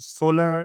16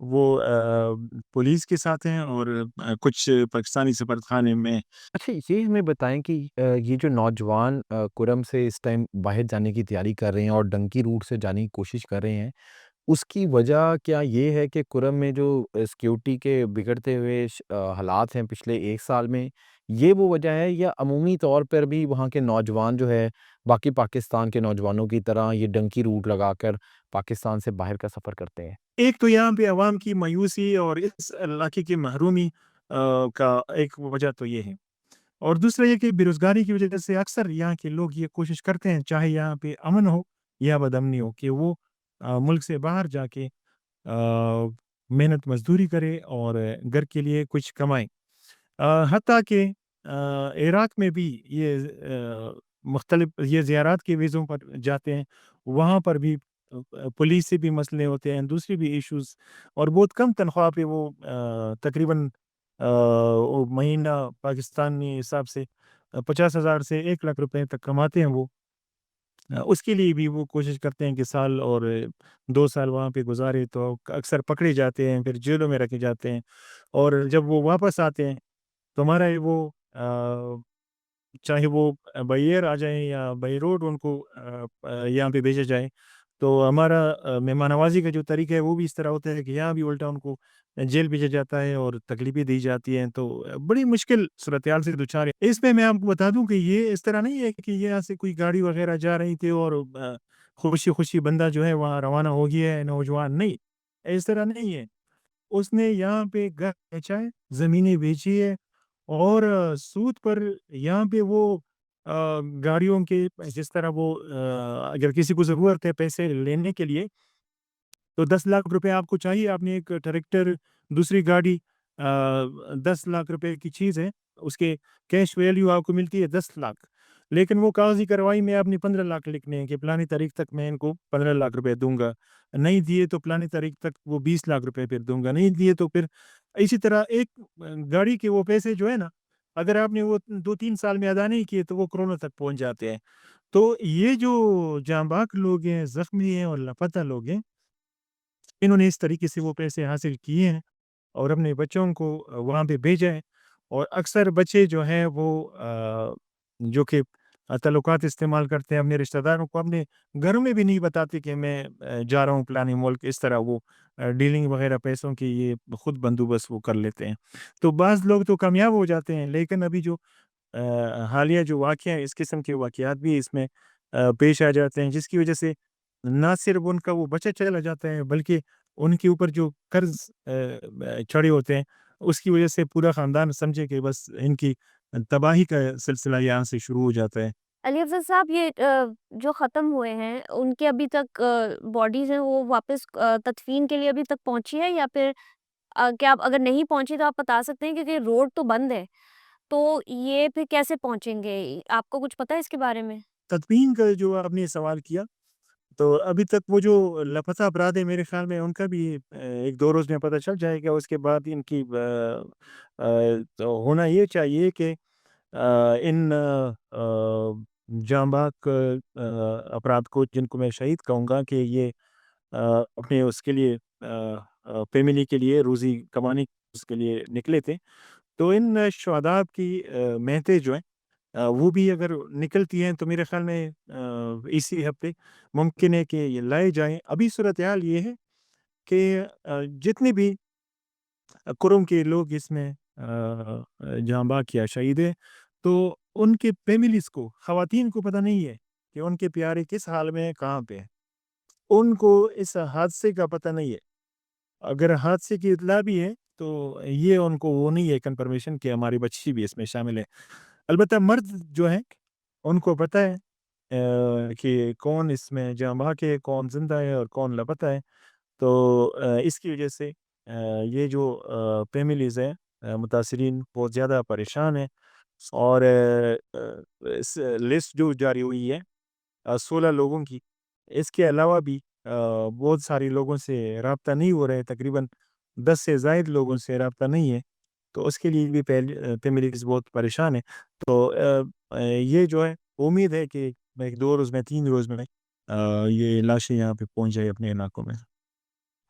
وہ پولیس کے ساتھ ہیں اور کچھ پاکستانی سفارتخانے میں۔ اچھا یہ ہمیں بتائیں کہ یہ جو نوجوان کرم سے اس ٹائم باہر جانے کی تیاری کر رہے ہیں اور ڈنکی روٹ سے جانے کی کوشش کر رہے ہیں، اس کی وجہ کیا یہ ہے کہ کرم میں جو سیکیورٹی کے بگڑتے ہوئے حالات ہیں پچھلے 1 سال میں، یہ وہ وجہ ہے یا عمومی طور پر بھی وہاں کے نوجوان جو ہے باقی پاکستان کے نوجوانوں کی طرح یہ ڈنکی روٹ لگا کر پاکستان سے باہر کا سفر کرتے ہیں؟ ایک تو یہاں پہ عوام کی مایوسی اور اس علاقے کی محرومی کا ایک وجہ تو یہ ہے، اور دوسرا یہ کہ بےروزگاری کی وجہ سے اکثر یہاں کے لوگ یہ کوشش کرتے ہیں، چاہے یہاں پہ امن ہو یا بدامنی ہو، کہ وہ ملک سے باہر جا کے محنت مزدوری کرے اور گھر کے لیے کچھ کمائیں۔ حتیٰ کہ عراق میں بھی یہ مختلف یہ زیارات کے ویزوں پر جاتے ہیں، وہاں پر بھی پولیس سے بھی مسئلے ہوتے ہیں، دوسری بھی ایشوز، اور بہت کم تنخواہ پہ وہ تقریباً وہ مہینہ پاکستانی حساب سے 50,000 سے 1 لاکھ روپے تک کماتے ہیں وہ۔ اس کے لیے بھی وہ کوشش کرتے ہیں کہ سال اور 2 سال وہاں پہ گزارے، تو اکثر پکڑے جاتے ہیں، پھر جیلوں میں رکھے جاتے ہیں، اور جب وہ واپس آتے ہیں تو ہمارا وہ چاہے وہ بائی ایئر آ جائیں یا بائی روڈ ان کو یہاں پہ بھیجا جائے، تو ہمارا مہمان نوازی کا جو طریقہ ہے وہ بھی اس طرح ہوتا ہے کہ یہاں بھی الٹا ان کو جیل بھیجا جاتا ہے اور تکلیفیں دی جاتی ہیں، تو بڑی مشکل صورتحال سے دوچار ہے۔ اس میں میں آپ کو بتا دوں کہ یہ اس طرح نہیں ہے کہ یہاں سے کوئی گاڑی وغیرہ جا رہی تھی اور خوشی خوشی بندہ جو ہے وہاں روانہ ہو گیا ہے نوجوان، نہیں، اس طرح نہیں ہے۔ اس نے یہاں پہ گھر بیچا ہے، زمینیں بیچی ہے، اور سود پر یہاں پہ وہ گاڑیوں کے جس طرح وہ اگر کسی کو ضرورت ہے پیسے لینے کے لیے تو 10 لاکھ روپے آپ کو چاہیے، آپ نے ایک ٹریکٹر، دوسری گاڑی 10 لاکھ روپے کی چیز ہے، اس کے کیش ویلیو آپ کو ملتی ہے 10 لاکھ، لیکن وہ کاغذی کارروائی میں آپ نے 15 لاکھ لکھنے ہیں کہ پلانی تاریخ تک میں ان کو 15 لاکھ روپے دوں گا، نہیں دیے تو پلانی تاریخ تک وہ 20 لاکھ روپے پھر دوں گا، نہیں دیے تو پھر اسی طرح ایک گاڑی کے وہ پیسے جو ہے نا، اگر آپ نے وہ 2-3 سال میں ادا نہیں کیے تو وہ کروڑوں تک پہنچ جاتے ہیں۔ تو یہ جو جاں باک لوگ ہیں، زخمی ہیں اور لاپتہ لوگ ہیں، انہوں نے اس طریقے سے وہ پیسے حاصل کیے ہیں اور اپنے بچوں کو وہاں پہ بھیجا ہے، اور اکثر بچے جو ہیں وہ جو کہ تعلقات استعمال کرتے ہیں اپنے رشتہ داروں کو، اپنے گھروں میں بھی نہیں بتاتے کہ میں جا رہا ہوں فلانے ملک، اس طرح وہ ڈیلنگ وغیرہ پیسوں کی یہ خود بندوبست وہ کر لیتے ہیں۔ تو بعض لوگ تو کامیاب ہو جاتے ہیں، لیکن ابھی جو حالیہ جو واقعہ ہے، اس قسم کے واقعات بھی اس میں پیش آ جاتے ہیں، جس کی وجہ سے نہ صرف ان کا وہ بچہ چلا جاتا ہے، بلکہ ان کے اوپر جو قرض چڑھے ہوتے ہیں، اس کی وجہ سے پورا خاندان سمجھے کہ بس ان کی تباہی کا سلسلہ یہاں سے شروع ہو جاتا ہے۔ علی افضل صاحب، یہ جو ختم ہوئے ہیں ان کے ابھی تک باڈیز ہیں وہ واپس تدفین کے لیے ابھی تک پہنچی ہے، یا پھر کیا آپ اگر نہیں پہنچی تو آپ بتا سکتے ہیں کیونکہ روڈ تو بند ہے، تو یہ پھر کیسے پہنچیں گے؟ آپ کو کچھ پتا ہے اس کے بارے میں؟ تدفین کا جو آپ نے سوال کیا، تو ابھی تک وہ جو لاپتہ افراد ہیں میرے خیال میں ان کا بھی 1-2 روز میں پتہ چل جائے گا، اس کے بعد ان کی تو ہونا یہ چاہیے کہ ان جاں بحق افراد کو، جن کو میں شہید کہوں گا، کہ یہ اپنے اس کے لیے فیملی کے لیے روزی کمانے اس کے لیے نکلے تھے، تو ان شہداء کی محنتیں جو ہیں وہ بھی اگر نکلتی ہیں تو میرے خیال میں اسی ہفتے ممکن ہے کہ یہ لائے جائیں۔ ابھی صورتحال یہ ہے کہ جتنے بھی کرم کے لوگ اس میں جاں بحق یا شہید ہیں، تو ان کے فیملیز کو، خواتین کو پتہ نہیں ہے کہ ان کے پیارے کس حال میں ہیں، کہاں پہ ہیں، ان کو اس حادثے کا پتہ نہیں ہے۔ اگر حادثے کی اطلاع بھی ہے تو یہ ان کو وہ نہیں ہے کنفرمیشن کہ ہماری بچی بھی اس میں شامل ہے۔ البتہ مرد جو ہیں ان کو پتہ ہے کہ کون اس میں جاں بحق ہے، کون زندہ ہے اور کون لاپتہ ہے، تو اس کی وجہ سے یہ جو فیملیز ہیں متاثرین بہت زیادہ پریشان ہیں، اور اس لسٹ جو جاری ہوئی ہے 16 لوگوں کی، اس کے علاوہ بھی بہت سارے لوگوں سے رابطہ نہیں ہو رہے، تقریباً 10 سے زائد لوگوں سے رابطہ نہیں ہے، تو اس کے لیے بھی فیملیز بہت پریشان ہیں۔ تو یہ جو ہے امید ہے کہ 1-2 روز میں 3 روز میں یہ لاشیں یہاں پہ پہنچ جائے اپنے علاقوں میں۔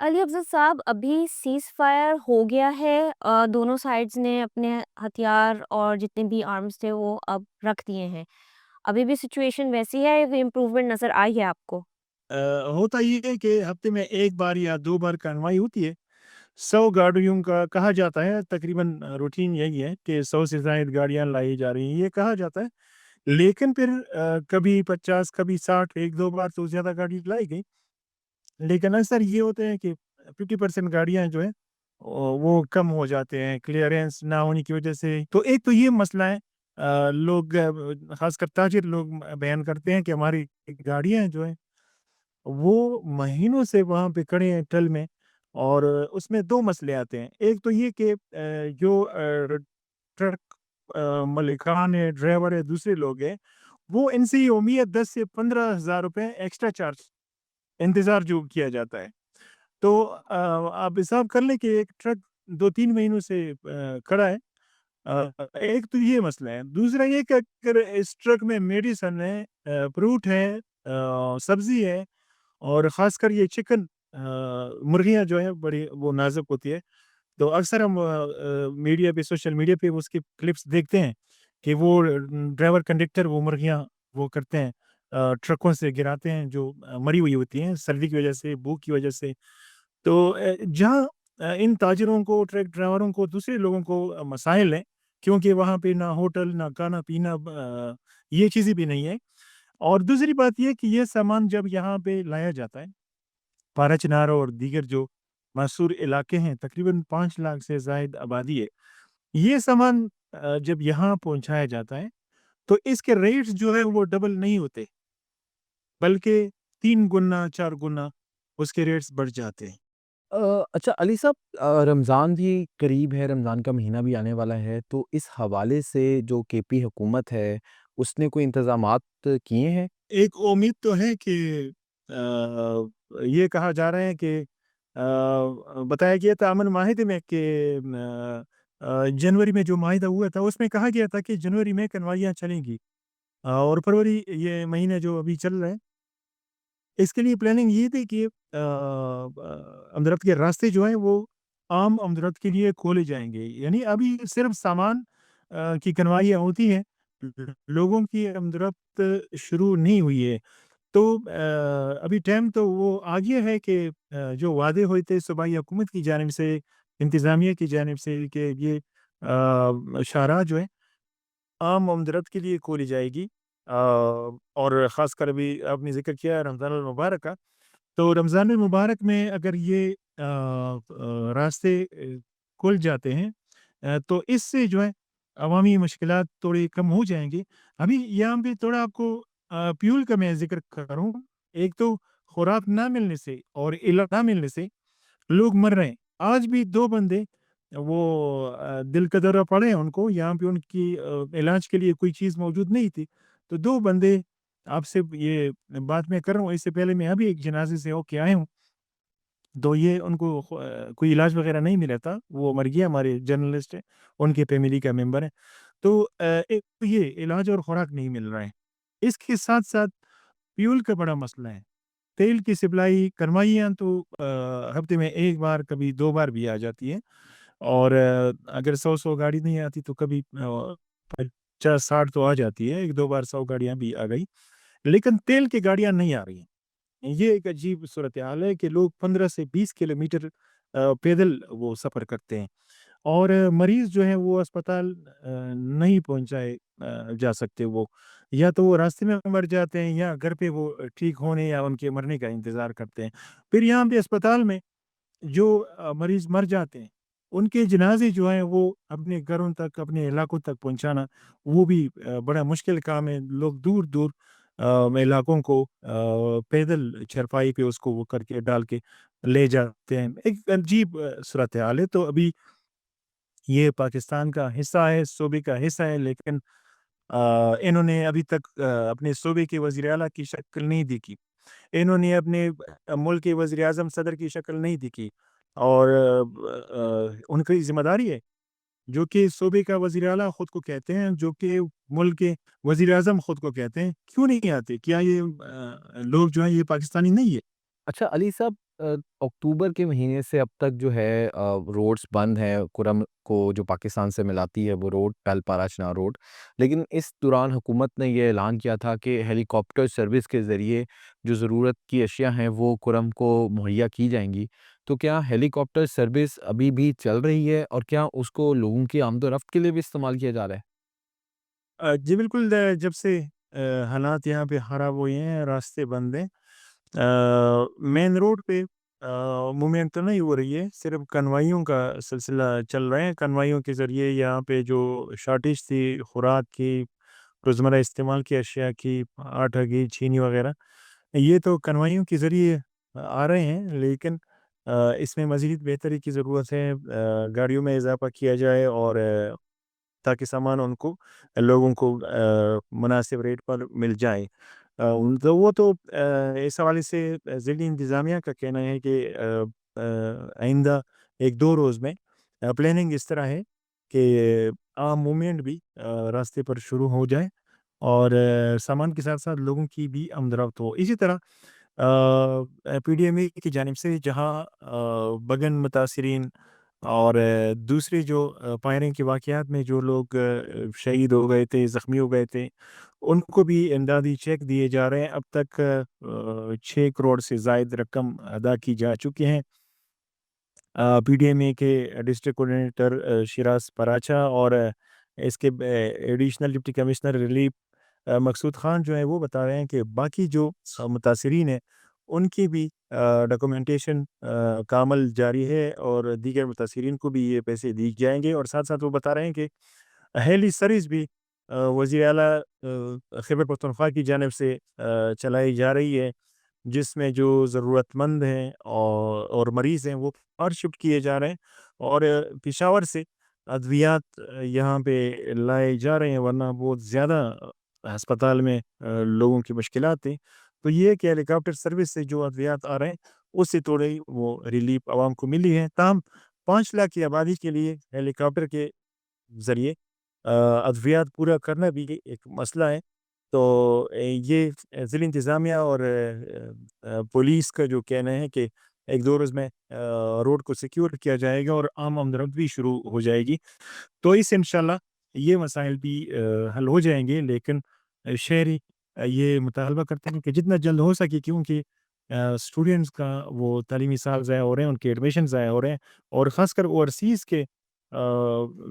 علی افضل صاحب ابھی سیز فائر ہو گیا ہے، دونوں سائڈز نے اپنے ہتھیار اور جتنے بھی آرمز تھے وہ اب رکھ دیے ہیں، ابھی بھی سچویشن ویسی ہے، کوئی امپروومنٹ نظر آئی ہے آپ کو؟ ہوتا یہ ہے کہ ہفتے میں 1 بار یا 2 بار کارروائی ہوتی ہے۔ 100 گاڑیوں کا کہا جاتا ہے، تقریباً روٹین یہی ہے کہ 100 سے زائد گاڑیاں لائی جا رہی ہیں، یہ کہا جاتا ہے۔ لیکن پھر کبھی 50 کبھی 60 1-2 بار تو زیادہ گاڑی لائی گئی۔ لیکن اکثر یہ ہوتے ہیں کہ 50% گاڑیاں جو ہیں وہ کم ہو جاتے ہیں کلیئرنس نہ ہونے کی وجہ سے۔ تو ایک تو یہ مسئلہ ہے، لوگ خاص کر تاجر لوگ بیان کرتے ہیں کہ ہماری گاڑیاں جو ہیں وہ مہینوں سے وہاں پہ کھڑے ہیں ٹل میں، اور اس میں 2 مسئلے آتے ہیں۔ ایک تو یہ کہ جو ٹرک مالکان ہے، ڈرائیور ہے، دوسرے لوگ ہیں، وہ ان سے یہ امید 10 سے 15,000 روپے ایکسٹرا چارج انتظار جو کیا جاتا ہے۔ تو آپ حساب کر لیں کہ ایک ٹرک 2-3 مہینوں سے کھڑا ہے۔ ایک تو یہ مسئلہ ہے۔ دوسرا یہ کہ اگر اس ٹرک میں میڈیسن ہے، فروٹ ہے، سبزی ہے، اور خاص کر یہ چکن، مرغیاں جو ہیں بڑی وہ نازک ہوتی ہے، تو اکثر ہم میڈیا پہ سوشل میڈیا پہ اس کی کلپس دیکھتے ہیں کہ وہ ڈرائیور کنڈکٹر وہ مرغیاں وہ کرتے ہیں، ٹرکوں سے گراتے ہیں جو مری ہوئی ہوتی ہیں سردی کی وجہ سے، بھوک کی وجہ سے۔ تو جہاں ان تاجروں کو، ٹرک ڈرائیوروں کو، دوسرے لوگوں کو مسائل ہیں، کیونکہ وہاں پہ نہ ہوٹل، نہ کھانا پینا، یہ چیزیں بھی نہیں ہے۔ اور دوسری بات یہ کہ یہ سامان جب یہاں پہ لایا جاتا ہے، پارا چنار اور دیگر جو مشہور علاقے ہیں، تقریباً 5 لاکھ سے زائد آبادی ہے، یہ سامان جب یہاں پہنچایا جاتا ہے تو اس کے ریٹس جو ہے وہ ڈبل نہیں ہوتے، بلکہ 3 گنا 4 گنا اس کے ریٹس بڑھ جاتے ہیں۔ اچھا علی صاحب، رمضان بھی قریب ہے، رمضان کا مہینہ بھی آنے والا ہے، تو اس حوالے سے جو کے پی حکومت ہے اس نے کوئی انتظامات کیے ہیں؟ ایک امید تو ہے کہ یہ کہا جا رہا ہے کہ بتایا گیا تھا امن معاہدے میں کہ جنوری میں جو معاہدہ ہوا تھا اس میں کہا گیا تھا کہ جنوری میں کنوائیاں چلیں گی، اور فروری یہ مہینہ جو ابھی چل رہا ہے اس کے لیے پلاننگ یہ تھی کہ امدرت کے راستے جو ہیں وہ عام امدرت کے لیے کھولے جائیں گے، یعنی ابھی صرف سامان کی کنوائیاں ہوتی ہیں، لوگوں کی امدرت شروع نہیں ہوئی ہے۔ تو ابھی ٹائم تو وہ آ گیا ہے کہ جو وعدے ہوئے تھے صوبائی حکومت کی جانب سے، انتظامیہ کی جانب سے، کہ یہ شاہراہ جو ہے عام امدرت کے لیے کھولی جائے گی، اور خاص کر ابھی آپ نے ذکر کیا رمضان المبارک کا، تو رمضان المبارک میں اگر یہ راستے کھل جاتے ہیں، تو اس سے جو ہے عوامی مشکلات تھوڑی کم ہو جائیں گی۔ ابھی یہاں پہ تھوڑا آپ کو فیول کا میں ذکر کروں، ایک تو خوراک نہ ملنے سے اور علاج نہ ملنے سے لوگ مر رہے ہیں۔ آج بھی 2 بندے وہ دل کا دورہ پڑے ہیں ان کو، یہاں پہ ان کی علاج کے لیے کوئی چیز موجود نہیں تھی، تو 2 بندے آپ سے یہ بات میں کر رہا ہوں، اس سے پہلے میں ابھی ایک جنازے سے ہو کے آیا ہوں، تو یہ ان کو کوئی علاج وغیرہ نہیں ملا تھا، وہ مر گیا، ہمارے جرنلسٹ ہیں، ان کے فیملی کا ممبر ہے۔ تو ایک تو یہ علاج اور خوراک نہیں مل رہا ہے۔ اس کے ساتھ ساتھ فیول کا بڑا مسئلہ ہے۔ تیل کی سپلائی کنوائیاں تو ہفتے میں 1 بار کبھی 2 بار بھی آ جاتی ہیں، اور اگر 100 گاڑی نہیں آتی تو کبھی 50-60 تو آ جاتی ہے، 1-2 بار 100 گاڑیاں بھی آ گئی، لیکن تیل کی گاڑیاں نہیں آ رہی ہیں۔ یہ ایک عجیب صورتحال ہے کہ لوگ 15 سے 20 کلومیٹر پیدل وہ سفر کرتے ہیں، اور مریض جو ہیں وہ اسپتال نہیں پہنچائے جا سکتے، وہ یا تو وہ راستے میں مر جاتے ہیں یا گھر پہ وہ ٹھیک ہونے یا ان کے مرنے کا انتظار کرتے ہیں۔ پھر یہاں پہ اسپتال میں جو مریض مر جاتے ہیں ان کے جنازے جو ہیں وہ اپنے گھروں تک، اپنے علاقوں تک پہنچانا وہ بھی بڑا مشکل کام ہے۔ لوگ دور دور علاقوں کو پیدل چرپائی پہ اس کو وہ کر کے ڈال کے لے جاتے ہیں، ایک عجیب صورتحال ہے۔ تو ابھی یہ پاکستان کا حصہ ہے، صوبے کا حصہ ہے، لیکن انہوں نے ابھی تک اپنے صوبے کے وزیر اعلیٰ کی شکل نہیں دیکھی، انہوں نے اپنے ملک کے وزیر اعظم صدر کی شکل نہیں دیکھی، اور ان کی ذمہ داری ہے، جو کہ صوبے کا وزیر اعلیٰ خود کو کہتے ہیں، جو کہ ملک کے وزیر اعظم خود کو کہتے ہیں، کیوں نہیں آتے؟ کیا یہ لوگ جو ہیں یہ پاکستانی نہیں ہے؟ اچھا علی صاحب، اکتوبر کے مہینے سے اب تک جو ہے روڈز بند ہیں کرم کو جو پاکستان سے ملاتی ہے وہ روڈ پیلپارا چنار روڈ، لیکن اس دوران حکومت نے یہ اعلان کیا تھا کہ ہیلی کاپٹر سروس کے ذریعے جو ضرورت کی اشیاء ہیں وہ کرم کو مہیا کی جائیں گی، تو کیا ہیلی کاپٹر سروس ابھی بھی چل رہی ہے اور کیا اس کو لوگوں کی آمد و رفت کے لیے بھی استعمال کیا جا رہا ہے؟ جی بالکل، جب سے حالات یہاں پہ خراب ہوئے ہیں، راستے بند ہیں، مین روڈ پہ موومنٹ تو نہیں ہو رہی ہے، صرف کنوائیوں کا سلسلہ چل رہا ہے۔ کنوائیوں کے ذریعے یہاں پہ جو شارٹیج تھی خوراک کی، روزمرہ استعمال کی اشیاء کی، آٹا کی، چینی وغیرہ، یہ تو کنوائیوں کے ذریعے آ رہے ہیں، لیکن اس میں مزید بہتری کی ضرورت ہے۔ گاڑیوں میں اضافہ کیا جائے اور تاکہ سامان ان کو لوگوں کو مناسب ریٹ پر مل جائے۔ تو وہ تو اس حوالے سے ضلعی انتظامیہ کا کہنا ہے کہ آئندہ ایک دو روز میں پلاننگ اس طرح ہے کہ عام موومنٹ بھی راستے پر شروع ہو جائے اور سامان کے ساتھ ساتھ لوگوں کی بھی آمد و رفت ہو۔ اسی طرح پی ڈی ایم اے کی جانب سے جہاں بگن متاثرین اور دوسرے جو فائرنگ کے واقعات میں جو لوگ شہید ہو گئے تھے، زخمی ہو گئے تھے، ان کو بھی امدادی چیک دیے جا رہے ہیں۔ اب تک 6 کروڑ سے زائد رقم ادا کی جا چکی ہیں۔ پی ڈی ایم اے کے ڈسٹرکٹ کوآرڈینیٹر شیراز پراچا اور اس کے ایڈیشنل ڈپٹی کمشنر ریلیف مقصود خان جو ہے وہ بتا رہے ہیں کہ باقی جو متاثرین ہیں ان کی بھی ڈاکومنٹیشن کا عمل جاری ہے اور دیگر متاثرین کو بھی یہ پیسے دی جائیں گے، اور ساتھ ساتھ وہ بتا رہے ہیں کہ ہیلی سروس بھی وزیر اعلیٰ خیبر پختونخوا کی جانب سے چلائی جا رہی ہے، جس میں جو ضرورت مند ہیں اور مریض ہیں وہ اور شفٹ کیے جا رہے ہیں، اور پشاور سے ادویات یہاں پہ لائے جا رہے ہیں، ورنہ بہت زیادہ ہسپتال میں لوگوں کی مشکلات تھیں۔ تو یہ کہ ہیلی کاپٹر سروس سے جو ادویات آ رہے ہیں اس سے تھوڑی وہ ریلیف عوام کو ملی ہے۔ تاہم 5 لاکھ کی آبادی کے لیے ہیلی کاپٹر کے ذریعے ادویات پورا کرنا بھی ایک مسئلہ ہے۔ تو یہ ضلع انتظامیہ اور پولیس کا جو کہنا ہے کہ ایک دو روز میں روڈ کو سیکیور کیا جائے گا اور عام آمد و رفت بھی شروع ہو جائے گی، تو اس انشاءاللہ یہ مسائل بھی حل ہو جائیں گے۔ لیکن شہری یہ مطالبہ کرتے ہیں کہ جتنا جلد ہو سکے، کیونکہ اسٹوڈنٹس کا وہ تعلیمی سال ضائع ہو رہے ہیں، ان کے ایڈمیشن ضائع ہو رہے ہیں، اور خاص کر اوورسیز کے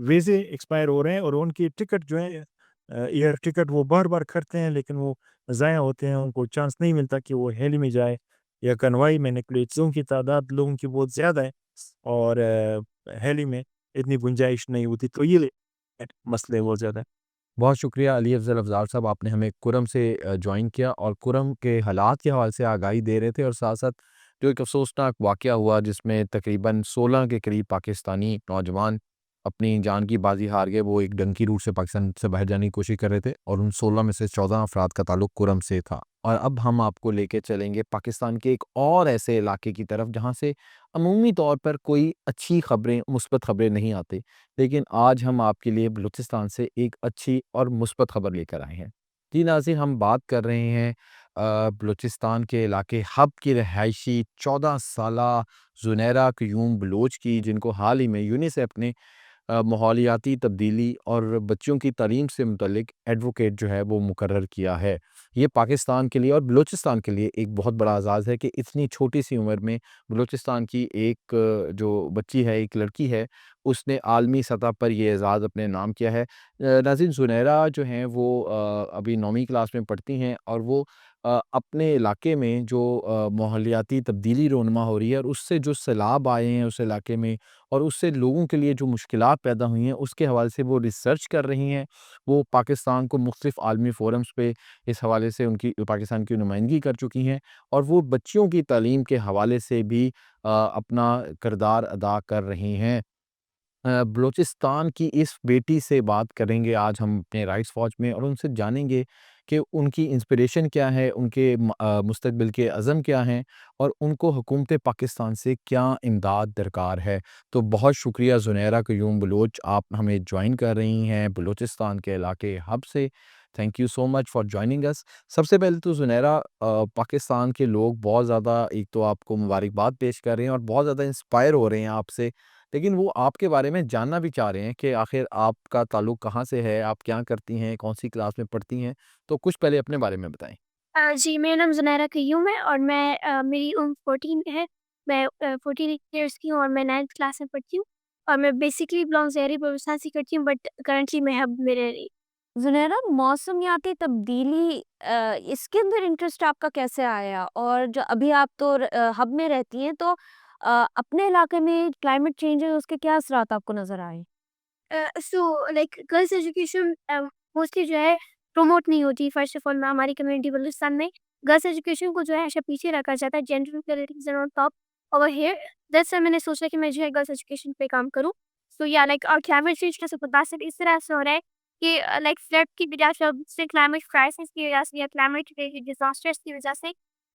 ویزے ایکسپائر ہو رہے ہیں، اور ان کی ٹکٹ جو ہے ایئر ٹکٹ وہ بار بار کرتے ہیں لیکن وہ ضائع ہوتے ہیں، ان کو چانس نہیں ملتا کہ وہ ہیلی میں جائے یا کنوائی میں نکلے۔ چیزوں کی تعداد لوگوں کی بہت زیادہ ہے اور ہیلی میں اتنی گنجائش نہیں ہوتی، تو یہ مسئلے بہت زیادہ ہیں۔ بہت شکریہ علی افضل افزار صاحب، آپ نے ہمیں کرم سے جوائن کیا اور کرم کے حالات کے حوالے سے آگاہی دے رہے تھے، اور ساتھ ساتھ جو ایک افسوسناک واقعہ ہوا جس میں تقریباً 16 کے قریب پاکستانی نوجوان اپنی جان کی بازی ہار گئے۔ وہ ایک ڈنکی روٹ سے پاکستان سے باہر جانے کی کوشش کر رہے تھے اور ان 16 میں سے 14 افراد کا تعلق کرم سے تھا۔ اور اب ہم آپ کو لے کے چلیں گے پاکستان کے ایک اور ایسے علاقے کی طرف جہاں سے عمومی طور پر کوئی اچھی خبریں، مثبت خبریں نہیں آتی، لیکن آج ہم آپ کے لیے بلوچستان سے ایک اچھی اور مثبت خبر لے کر آئے ہیں۔ جی ناظرین، ہم بات کر رہے ہیں بلوچستان کے علاقے حب کی رہائشی 14 سالہ زنیرہ قیوم بلوچ کی، جن کو حال ہی میں یونیسیف نے ماحولیاتی تبدیلی اور بچوں کی تعلیم سے متعلق ایڈوکیٹ جو ہے وہ مقرر کیا ہے۔ یہ پاکستان کے لیے اور بلوچستان کے لیے ایک بہت بڑا اعزاز ہے کہ اتنی چھوٹی سی عمر میں بلوچستان کی ایک جو بچی ہے، ایک لڑکی ہے، اس نے عالمی سطح پر یہ اعزاز اپنے نام کیا ہے۔ ناظرین، زنیرہ جو ہیں وہ ابھی 9ویں کلاس میں پڑھتی ہیں، اور وہ اپنے علاقے میں جو ماحولیاتی تبدیلی رونما ہو رہی ہے اور اس سے جو سیلاب آئے ہیں اس علاقے میں، اور اس سے لوگوں کے لیے جو مشکلات پیدا ہوئی ہیں، اس کے حوالے سے وہ ریسرچ کر رہی ہیں۔ وہ پاکستان کو مختلف عالمی فورمز پہ اس حوالے سے ان کی پاکستان کی نمائندگی کر چکی ہیں، اور وہ بچیوں کی تعلیم کے حوالے سے بھی اپنا کردار ادا کر رہی ہیں۔ بلوچستان کی اس بیٹی سے بات کریں گے آج ہم اپنے رائٹس فوج میں، اور ان سے جانیں گے کہ ان کی انسپریشن کیا ہے، ان کے مستقبل کے عزم کیا ہیں، اور ان کو حکومت پاکستان سے کیا امداد درکار ہے۔ تو بہت شکریہ زنیرہ قیوم بلوچ، آپ ہمیں جوائن کر رہی ہیں بلوچستان کے علاقے حب سے۔ Thank you so much for joining us. سب سے پہلے تو زنیرہ پاکستان کے لوگ بہت زیادہ ایک تو آپ کو مبارکباد پیش کر رہے ہیں اور بہت زیادہ انسپائر ہو رہے ہیں آپ سے، لیکن وہ آپ کے بارے میں جاننا بھی چاہ رہے ہیں کہ آخر آپ کا تعلق کہاں سے ہے، آپ کیا کرتی ہیں، کون سی کلاس میں پڑھتی ہیں، تو کچھ پہلے اپنے بارے میں بتائیں. جی میرا نام زنیرہ قیوم ہے اور میں میری عمر 14 ہے. میں 14 ایئرس کی ہوں اور میں 9th کلاس میں پڑھتی ہوں اور میں بیسکلی بلانگ زہری پروسانسی کرتی ہوں بٹ کرنٹلی میں ہب میں رہ رہی. زنیرہ، موسمیاتی تبدیلی اس کے اندر انٹرسٹ آپ کا کیسے آیا؟ اور جو ابھی آپ تو ہب میں رہتی ہیں، تو اپنے علاقے میں کلائمیٹ چینج ہے، اس کے کیا اثرات آپ کو نظر آئے؟ So like girls education mostly جو ہے پروموٹ نہیں ہوتی. فرسٹ آف آل ہماری کمیونٹی بلوچستان میں گرلس ایجوکیشن کو جو ہے ہمیشہ پیچھے رکھا جاتا ہے. Gender equality on top over here. That's why میں نے سوچا کہ میں جو ہے گرلس ایجوکیشن پہ کام کروں. سو یا لائک اور کلائمیٹ چینج کا متاثر اس طرح سے ہو رہا ہے کہ لائک فلڈ کی وجہ سے کلائمیٹ کرائسس کی وجہ سے یا کلائمیٹ ڈیزاسٹرس کی وجہ سے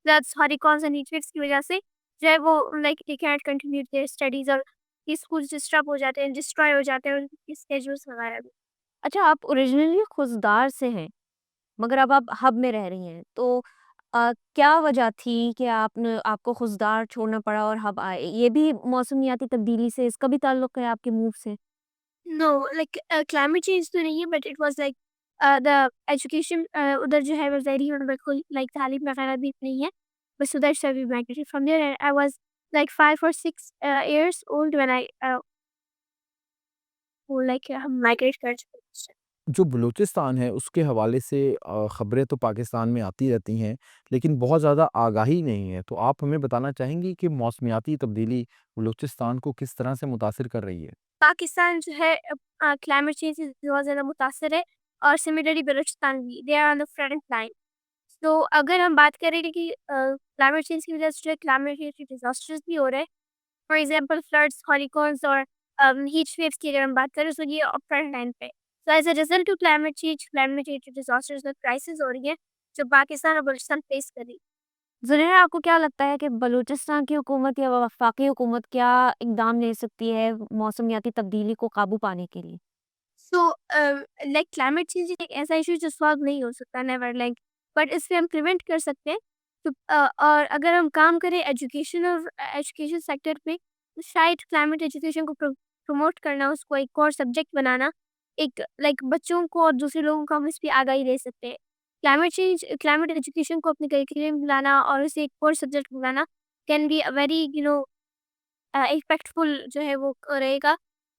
فلڈس ہریکانس اینڈ ہیٹ کی وجہ سے جو ہے وہ like they can't continue their studies اور اسکول ڈسٹرب ہو جاتے ہیں, ڈسٹروائے ہو جاتے ہیں ان کے اسکیجولس وغیرہ بھی. اچھا، آپ اوریجنلی خضدار سے ہیں مگر اب آپ ہب میں رہ رہی ہیں، تو کیا وجہ تھی کہ آپ کو خضدار چھوڑنا پڑا اور ہب آئے؟ یہ بھی موسمیاتی تبدیلی سے اس کا بھی تعلق ہے آپ کے موو سے؟ نو لائک کلائمیٹ چینج تو نہیں ہے but it was like the education ادھر جو ہے وہ ظاہری اور بالکل لائک تعلیم وغیرہ بھی نہیں ہے. بس ادھر سے بھی migrated from there and I was like 5 or 6 years old when I like ہم مائگریٹ کر چکے. جو بلوچستان ہے اس کے حوالے سے خبریں تو پاکستان میں آتی رہتی ہیں لیکن بہت زیادہ آگاہی نہیں ہے، تو آپ ہمیں بتانا چاہیں گی کہ موسمیاتی تبدیلی بلوچستان کو کس طرح سے متاثر کر رہی ہے؟ پاکستان جو ہے کلائمیٹ چینج سے بہت زیادہ متاثر ہے اور سملرلی بلوچستان بھی they are on the front line. تو اگر ہم بات کریں کہ کلائمیٹ چینج کی وجہ سے جو ہے کلائمیٹ ڈیزاسٹرز بھی ہو رہے ہیں. فار ایگزامپل فلڈس ہریکانس اور ہیٹ ویوز کی اگر ہم بات کریں تو یہ فرنٹ لائن پہ. So as a result of climate change disasters اور کرائسس ہو رہی ہیں جو پاکستان اور بلوچستان فیس کر رہی. زنیرہ، آپ کو کیا لگتا ہے کہ بلوچستان کی حکومت یا وفاقی حکومت کیا اقدام لے سکتی ہے موسمیاتی تبدیلی کو قابو پانے کے لیے؟ سو لائک کلائمیٹ چینج ایک ایسا ایشو جو سالو نہیں ہو سکتا نیور لائک بٹ اس پہ ہم پریونٹ کر سکتے ہیں. تو اور اگر ہم کام کریں ایجوکیشن اور ایجوکیشن سیکٹر پہ تو شاید کلائمیٹ ایجوکیشن کو پروموٹ کرنا, اس کو ایک اور سبجیکٹ بنانا, ایک لائک بچوں کو اور دوسرے لوگوں کو ہم اس پہ آگاہی دے سکتے ہیں. کلائمیٹ ایجوکیشن کو اپنے کریکولم میں لانا اور اسے ایک اور سبجیکٹ بنانا can be a very effectful جو ہے وہ رہے گا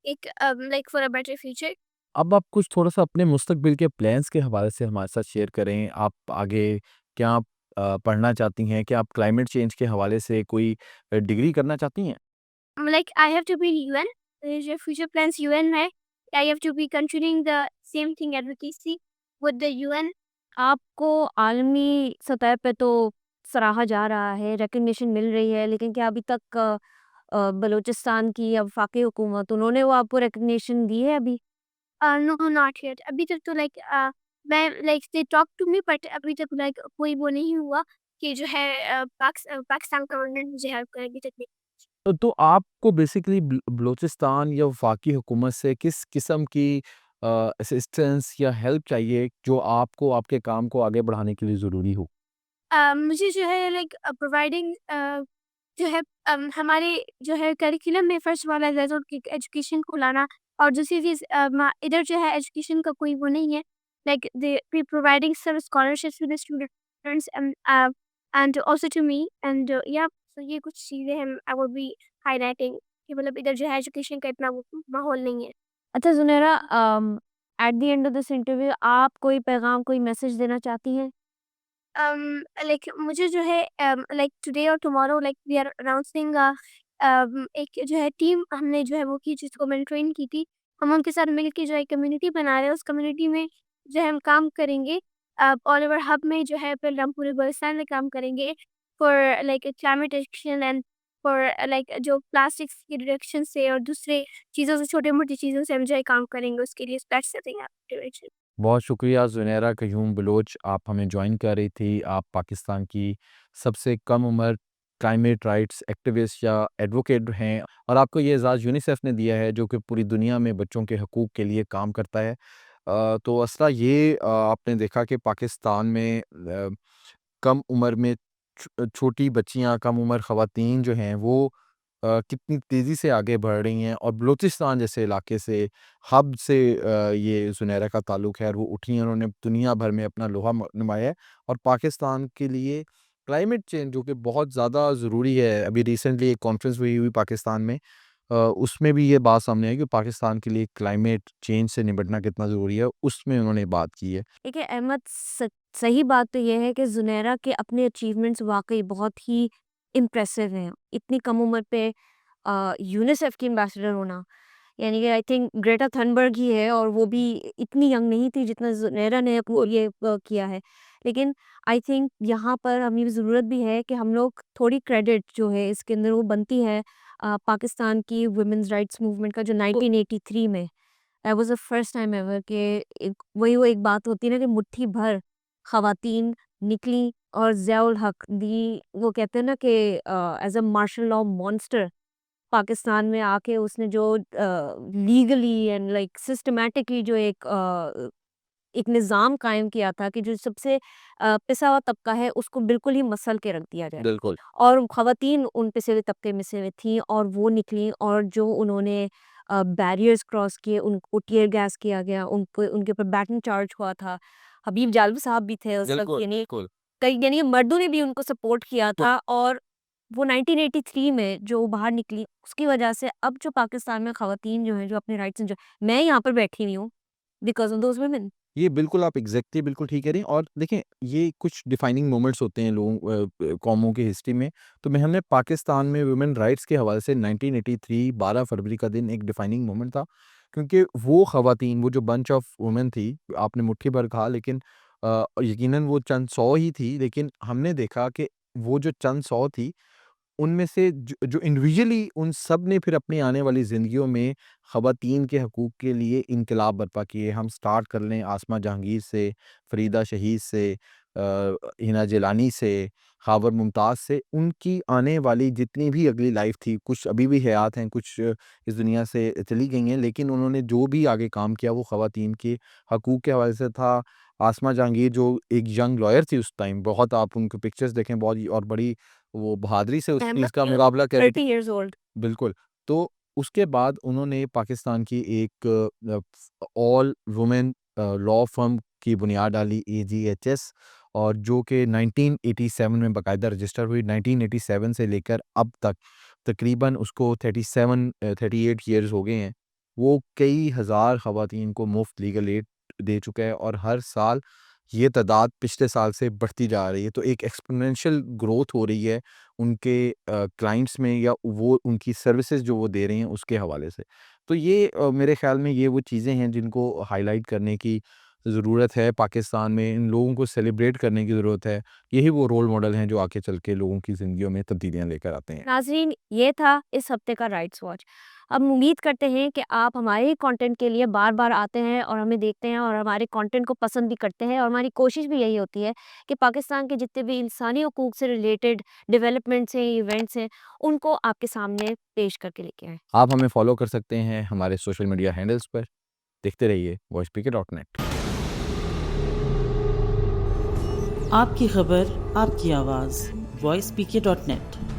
ایک like for a better future. اب آپ کچھ تھوڑا سا اپنے مستقبل کے پلانس کے حوالے سے ہمارے ساتھ شیئر کریں. آپ آگے کیا پڑھنا چاہتی ہیں؟ کیا آپ کلائمیٹ چینج کے حوالے سے کوئی ڈگری کرنا چاہتی ہیں؟ Like I have to be UN. Your future plans UN ہے. I have to be continuing the same thing advocacy with the UN. آپ کو عالمی سطح پہ تو سراہا جا رہا ہے، ریکگنیشن مل رہی ہے، لیکن کیا ابھی تک بلوچستان کی یا وفاقی حکومت انہوں نے وہ آپ کو ریکگنیشن دی ہے ابھی؟ No, not yet. ابھی تک تو لائک میں like they talk to me but ابھی تک لائک کوئی وہ نہیں ہوا کہ جو ہے پاکستان گورنمنٹ مجھے ہیلپ کرے. ابھی تک نہیں. تو آپ کو بیسیکلی بلوچستان یا وفاقی حکومت سے کس قسم کی اسسٹنس یا ہیلپ چاہیے جو آپ کو آپ کے کام کو آگے بڑھانے کے لیے ضروری ہو؟ مجھے جو ہے لائک پرووائڈنگ جو ہے ہمارے جو ہے کریکولم میں فرسٹ والا ایجوکیشن کو لانا اور دوسری چیز ادھر جو ہے ایجوکیشن کا کوئی وہ نہیں ہے. Like they providing some scholarships to the students and also to me and یا یہ کچھ چیزیں ہیں I would be highlighting کہ مطلب ادھر جو ہے ایجوکیشن کا اتنا ماحول نہیں ہے. اچھا Zunaira, at the end of this interview آپ کوئی پیغام، کوئی میسج دینا چاہتی ہیں؟ لائک مجھے جو ہے لائک ٹوڈے اور tomorrow like we are announcing ایک جو ہے ٹیم ہم نے جو ہے وہ کی جس کو میں نے ٹرین کی تھی. ہم ان کے ساتھ مل کے جو ہے کمیونٹی بنا رہے ہیں. اس کمیونٹی میں جو ہے ہم کام کریں گے آل اوور ہب میں جو ہے پھر ہم پورے بلوچستان میں کام کریں گے for like climate action and for like جو پلاسٹکس کی ریڈکشن سے اور دوسرے چیزوں سے چھوٹی موٹی چیزوں سے ہم جو ہے کام کریں گے. اس کے لیے بہت شکریہ زنیرہ قیوم بلوچ، آپ ہمیں جوائن کر رہی تھی. آپ پاکستان کی سب سے کم عمر کلائمیٹ رائٹس ایکٹیوسٹ یا ایڈوکیٹ ہیں اور آپ کو یہ اعزاز یونیسیف نے دیا ہے جو کہ پوری دنیا میں بچوں کے حقوق کے لیے کام کرتا ہے. تو اسرا یہ آپ نے دیکھا کہ پاکستان میں کم عمر میں چھوٹی بچیاں، کم عمر خواتین جو ہیں وہ کتنی تیزی سے آگے بڑھ رہی ہیں، اور بلوچستان جیسے علاقے سے، ہب سے یہ زنیرہ کا تعلق ہے، اور وہ اٹھی ہیں، انہوں نے دنیا بھر میں اپنا لوہا نمایا ہے، اور پاکستان کے لیے کلائمیٹ چینج جو کہ بہت زیادہ ضروری ہے. ابھی ریسنٹلی ایک کانفرنس ہوئی پاکستان میں، اس میں بھی یہ بات سامنے آئی کہ پاکستان کے لیے کلائمیٹ چینج سے نمٹنا کتنا ضروری ہے، اس میں انہوں نے بات کی ہے. دیکھیے احمد، صحیح بات تو یہ ہے کہ زنیرہ کے اپنے اچیومنٹس واقعی بہت ہی امپریسو ہیں. اتنی کم عمر پہ یونیسیف کی امبیسڈر ہونا، یعنی کہ آئی تھنک گریٹا تھنبرگ ہی ہے، اور وہ بھی اتنی ینگ نہیں تھی جتنا زنیرہ نے یہ کیا ہے. لیکن آئی تھنک یہاں پر ہمیں ضرورت بھی ہے کہ ہم لوگ تھوڑی کریڈٹ جو ہے اس کے اندر وہ بنتی ہے پاکستان کی ویمنز رائٹس موومنٹ کا، جو 1983 میں that was the first time ever کہ وہی وہ ایک بات ہوتی ہے نا کہ مٹھی بھر خواتین نکلی، اور ضیاء الحق دی وہ کہتے ہیں نا کہ as a martial law monster Pakistan میں آ کے اس نے جو لیگلی اینڈ لائک سسٹمیٹکلی جو ایک نظام قائم کیا تھا کہ جو سب سے پسا ہوا طبقہ ہے اس کو بالکل ہی مسل کے رکھ دیا جائے، بالکل. اور خواتین ان پسے ہوئے طبقے میں سے تھیں، اور وہ نکلیں، اور جو انہوں نے بیریئرز کراس کیے، ان کو ٹیئر گیس کیا گیا، ان کے اوپر بیٹن چارج ہوا تھا. حبیب جالب صاحب بھی تھے اس وقت، یعنی مردوں نے بھی ان کو سپورٹ کیا تھا. اور وہ 1983 میں جو باہر نکلی، اس کی وجہ سے اب جو پاکستان میں خواتین جو ہیں جو اپنے رائٹس انجوائے، میں یہاں پر بیٹھی ہوئی ہوں بیکاز آف دوز ویمن. یہ بالکل آپ ایگزیکٹلی بالکل ٹھیک کہہ رہی ہیں. اور دیکھیں یہ کچھ ڈیفائننگ مومنٹس ہوتے ہیں لوگوں قوموں کی ہسٹری میں. تو میں ہم نے پاکستان میں ویمن رائٹس کے حوالے سے 1983 12 فروری کا دن ایک ڈیفائننگ مومنٹ تھا، کیونکہ وہ خواتین، وہ جو بنچ آف وومن تھی، آپ نے مٹھی بھر کہا لیکن یقیناً وہ چند سو ہی تھی، لیکن ہم نے دیکھا کہ وہ جو چند سو تھی ان میں سے جو انڈیویجولی ان سب نے پھر اپنی آنے والی زندگیوں میں خواتین کے حقوق کے لیے انقلاب برپا کیے. ہم سٹارٹ کر لیں آسمہ جہانگیر سے، فریدہ شہید سے، ہینا جیلانی سے، خاور ممتاز سے. ان کی آنے والی جتنی بھی اگلی لائف تھی، کچھ ابھی بھی حیات ہیں، کچھ اس دنیا سے چلی گئی ہیں، لیکن انہوں نے جو بھی آگے کام کیا وہ خواتین کے حقوق کے حوالے سے تھا. آسمہ جہانگیر جو ایک ینگ لائر تھی اس ٹائم، بہت آپ ان کے پکچرز دیکھیں، بہت اور بڑی وہ بہادری سے اس چیز کا مقابلہ کر رہی تھی. 30 years old. بالکل. تو اس کے بعد انہوں نے پاکستان کی ایک آل وومن لاء فرم کی بنیاد ڈالی، AGHS، اور جو کہ 1987 میں باقاعدہ رجسٹر ہوئی. 1987 سے لے کر اب تک تقریباً اس کو 38 ایئرز ہو گئے ہیں. وہ کئی ہزار خواتین کو مفت لیگل ایڈ دے چکا ہے، اور ہر سال یہ تعداد پچھلے سال سے بڑھتی جا رہی ہے. تو ایک ایکسپونینشیل گروتھ ہو رہی ہے ان کے کلائنٹس میں، یا وہ ان کی سروسز جو وہ دے رہے ہیں اس کے حوالے سے. تو یہ میرے خیال میں یہ وہ چیزیں ہیں جن کو ہائی لائٹ کرنے کی ضرورت ہے پاکستان میں، ان لوگوں کو سیلیبریٹ کرنے کی ضرورت ہے. یہی وہ رول ماڈل ہیں جو آگے چل کے لوگوں کی زندگیوں میں تبدیلیاں لے کر آتے ہیں. ناظرین، یہ تھا اس ہفتے کا رائٹس واچ. اب امید کرتے ہیں کہ آپ ہمارے کانٹینٹ کے لیے بار بار آتے ہیں اور ہمیں دیکھتے ہیں، اور ہمارے کانٹینٹ کو پسند بھی کرتے ہیں. اور ہماری کوشش بھی یہی ہوتی ہے کہ پاکستان کے جتنے بھی انسانی حقوق سے ریلیٹڈ ڈیولپمنٹس ہیں، ایونٹس ہیں، ان کو آپ کے سامنے پیش کر کے لے کے آئیں. آپ ہمیں فالو کر سکتے ہیں ہمارے سوشل میڈیا ہینڈلز پر. دیکھتے رہیے voicepeaker.net. آپ کی خبر، آپ کی آواز، voicepeaker.net.